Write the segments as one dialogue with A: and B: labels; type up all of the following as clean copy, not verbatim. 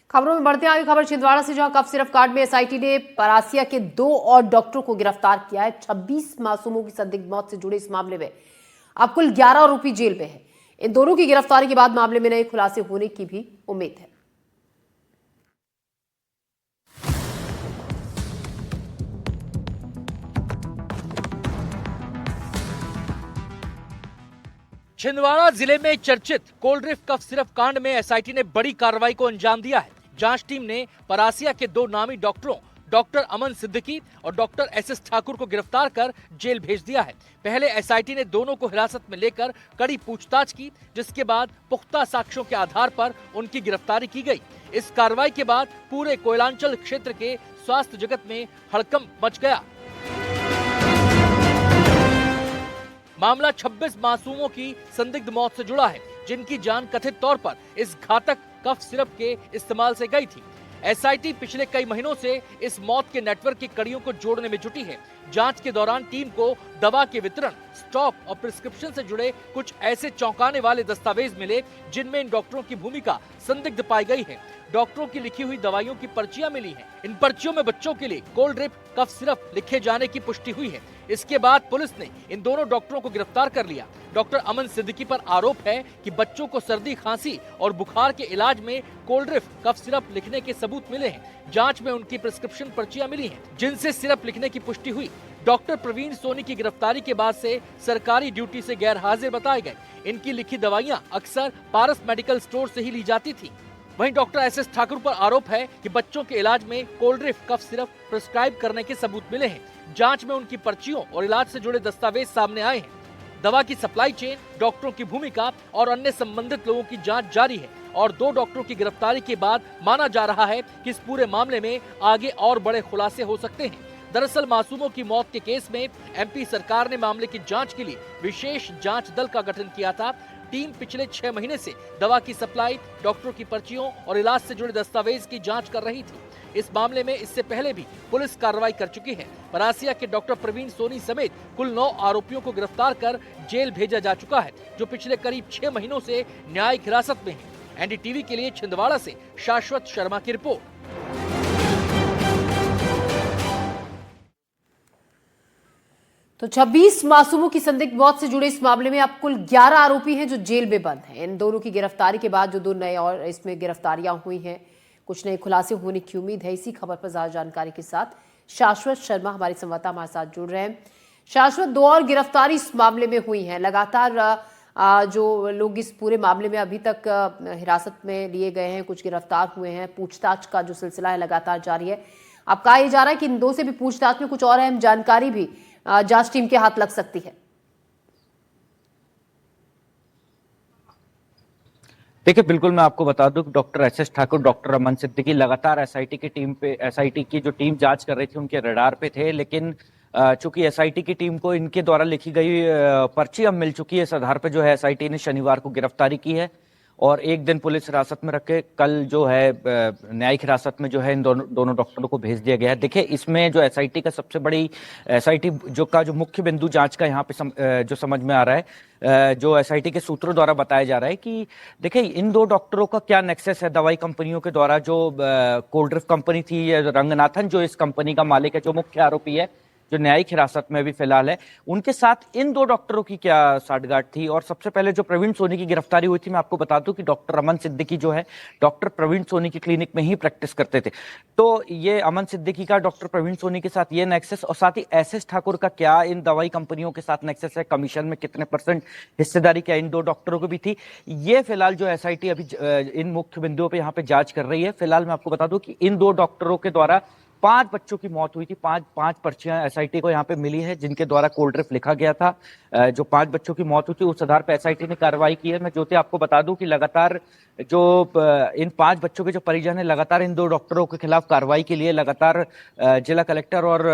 A: खबरों में बढ़ते हैं आगे। खबर छिंदवाड़ा से, जहां कफ सिरप कांड में एसआईटी ने परासिया के 2 और डॉक्टरों को गिरफ्तार किया है। 26 मासूमों की संदिग्ध मौत से जुड़े इस मामले में अब कुल 11 आरोपी जेल में है। इन दोनों की गिरफ्तारी के बाद मामले में नए खुलासे होने की भी उम्मीद है।
B: छिंदवाड़ा जिले में चर्चित कोल्ड्रिफ्ट कफ सिरप कांड में एसआईटी ने बड़ी कार्रवाई को अंजाम दिया है। जांच टीम ने परासिया के 2 नामी डॉक्टरों डॉक्टर अमन सिद्दीकी और डॉक्टर एसएस ठाकुर को गिरफ्तार कर जेल भेज दिया है। पहले एसआईटी ने दोनों को हिरासत में लेकर कड़ी पूछताछ की, जिसके बाद पुख्ता साक्ष्यों के आधार पर उनकी गिरफ्तारी की गई। इस कार्रवाई के बाद पूरे कोयलांचल क्षेत्र के स्वास्थ्य जगत में हड़कंप मच गया। मामला 26 मासूमों की संदिग्ध मौत से जुड़ा है, जिनकी जान कथित तौर पर इस घातक कफ सिरप के इस्तेमाल से गई थी। एसआईटी पिछले कई महीनों से इस मौत के नेटवर्क की कड़ियों को जोड़ने में जुटी है। जांच के दौरान टीम को दवा के वितरण, स्टॉक और प्रिस्क्रिप्शन से जुड़े कुछ ऐसे चौंकाने वाले दस्तावेज मिले, जिनमें इन डॉक्टरों की भूमिका संदिग्ध पाई गई है। डॉक्टरों की लिखी हुई दवाइयों की पर्चियां मिली हैं। इन पर्चियों में बच्चों के लिए कोल्ड्रिफ्ट कफ सिरप लिखे जाने की पुष्टि हुई है। इसके बाद पुलिस ने इन दोनों डॉक्टरों को गिरफ्तार कर लिया। डॉक्टर अमन सिद्दीकी पर आरोप है कि बच्चों को सर्दी, खांसी और बुखार के इलाज में कोल्ड्रिफ्ट कफ सिरप लिखने के सबूत मिले हैं। जांच में उनकी प्रिस्क्रिप्शन पर्चियां मिली हैं, जिनसे सिरप लिखने की पुष्टि हुई। डॉक्टर प्रवीण सोनी की गिरफ्तारी के बाद से सरकारी ड्यूटी से गैर हाजिर बताए गए। इनकी लिखी दवाइयां अक्सर पारस मेडिकल स्टोर से ही ली जाती थी। वहीं डॉक्टर एसएस ठाकुर पर आरोप है कि बच्चों के इलाज में कोल्ड्रिफ्ट कफ सिरप प्रिस्क्राइब करने के सबूत मिले हैं। जांच में उनकी पर्चियों और इलाज से जुड़े दस्तावेज सामने आए हैं। दवा की सप्लाई चेन, डॉक्टरों की भूमिका और अन्य संबंधित लोगों की जांच जारी है और 2 डॉक्टरों की गिरफ्तारी के बाद माना जा रहा है कि इस पूरे मामले में आगे और बड़े खुलासे हो सकते हैं। दरअसल मासूमों की मौत के केस में एमपी सरकार ने मामले की जांच के लिए विशेष जांच दल का गठन किया था। टीम पिछले 6 महीने से दवा की सप्लाई, डॉक्टरों की पर्चियों और इलाज से जुड़े दस्तावेज की जांच कर रही थी। इस मामले में इससे पहले भी पुलिस कार्रवाई कर चुकी है। परासिया के डॉक्टर प्रवीण सोनी समेत कुल 9 आरोपियों को गिरफ्तार कर जेल भेजा जा चुका है, जो पिछले करीब 6 महीनों से न्यायिक हिरासत में है। एनडीटीवी के लिए छिंदवाड़ा से शाश्वत शर्मा की रिपोर्ट।
A: तो 26 मासूमों की संदिग्ध मौत से जुड़े इस मामले में अब कुल 11 आरोपी हैं जो जेल में बंद हैं। इन दोनों की गिरफ्तारी के बाद जो 2 नए और इसमें गिरफ्तारियां हुई हैं, कुछ नए खुलासे होने की उम्मीद है। इसी खबर पर ज्यादा जानकारी के साथ शाश्वत शर्मा हमारे संवाददाता हमारे साथ जुड़ रहे हैं। शाश्वत, 2 और गिरफ्तारी इस मामले में हुई हैं। लगातार जो लोग इस पूरे मामले में अभी तक हिरासत में लिए गए हैं, कुछ गिरफ्तार हुए हैं, पूछताछ का जो सिलसिला है लगातार जारी है। अब कहा यह जा रहा है कि इन 2 से भी पूछताछ में कुछ और अहम जानकारी भी जांच टीम के हाथ लग सकती है।
C: देखिए, बिल्कुल मैं आपको बता दूं कि डॉक्टर एसएस ठाकुर, डॉक्टर अमन सिद्दीकी लगातार एसआईटी की जो टीम जांच कर रही थी उनके रडार पे थे, लेकिन चूंकि एसआईटी की टीम को इनके द्वारा लिखी गई पर्ची अब मिल चुकी है, इस आधार पर जो है एसआईटी ने शनिवार को गिरफ्तारी की है और 1 दिन पुलिस हिरासत में रख के कल जो है न्यायिक हिरासत में जो है इन दोनों डॉक्टरों को भेज दिया गया है। देखिए, इसमें जो एसआईटी का सबसे बड़ी एसआईटी जो मुख्य बिंदु जांच का यहाँ पे जो समझ में आ रहा है, जो एसआईटी के सूत्रों द्वारा बताया जा रहा है कि देखिए इन 2 डॉक्टरों का क्या नेक्सस है दवाई कंपनियों के द्वारा। जो कोल्ड्रिफ्ट कंपनी थी, रंगनाथन जो इस कंपनी का मालिक है, जो मुख्य आरोपी है, जो न्यायिक हिरासत में भी फिलहाल है, उनके साथ इन 2 डॉक्टरों की क्या साठगांठ थी। और सबसे पहले जो प्रवीण सोनी की गिरफ्तारी हुई थी, मैं आपको बता दूं कि डॉक्टर अमन सिद्दीकी जो है डॉक्टर प्रवीण सोनी की क्लिनिक में ही प्रैक्टिस करते थे। तो ये अमन सिद्दीकी का डॉक्टर प्रवीण सोनी के साथ ये नेक्सस, और साथ ही एसएस ठाकुर का क्या इन दवाई कंपनियों के साथ नेक्सस है, कमीशन में कितने % हिस्सेदारी क्या इन 2 डॉक्टरों को भी थी, ये फिलहाल जो एसआईटी अभी इन मुख्य बिंदुओं पर यहाँ पे जांच कर रही है। फिलहाल मैं आपको बता दूं कि इन 2 डॉक्टरों के द्वारा 5 बच्चों की मौत हुई थी। 5 पर्चियां एसआईटी को यहाँ पे मिली है, जिनके द्वारा कोल्ड्रिफ्ट लिखा गया था। जो 5 बच्चों की मौत हुई थी, उस आधार पर एसआईटी ने कार्रवाई की है। मैं ज्योति आपको बता दूं कि लगातार जो इन 5 बच्चों के जो परिजन है, लगातार इन 2 डॉक्टरों के खिलाफ कार्रवाई के लिए लगातार जिला कलेक्टर और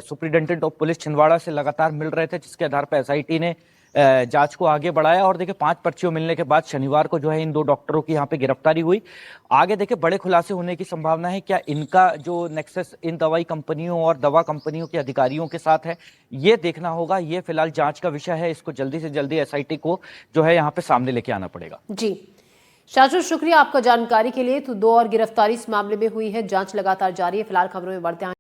C: सुप्रिंटेंडेंट ऑफ पुलिस छिंदवाड़ा से लगातार मिल रहे थे, जिसके आधार पर एसआईटी ने जांच को आगे बढ़ाया। और देखिए, 5 पर्चियों मिलने के बाद शनिवार को जो है इन 2 डॉक्टरों की यहाँ पे गिरफ्तारी हुई। आगे देखिए बड़े खुलासे होने की संभावना है। क्या इनका जो नेक्सस इन दवाई कंपनियों और दवा कंपनियों के अधिकारियों के साथ है, ये देखना होगा। ये फिलहाल जांच का विषय है। इसको जल्दी से जल्दी एसआईटी को जो है यहाँ पे सामने लेके आना पड़ेगा।
A: जी, शाश्वत, शुक्रिया आपका जानकारी के लिए। तो 2 और गिरफ्तारी इस मामले में हुई है, जांच लगातार जारी है। फिलहाल खबरों में बढ़ते हैं।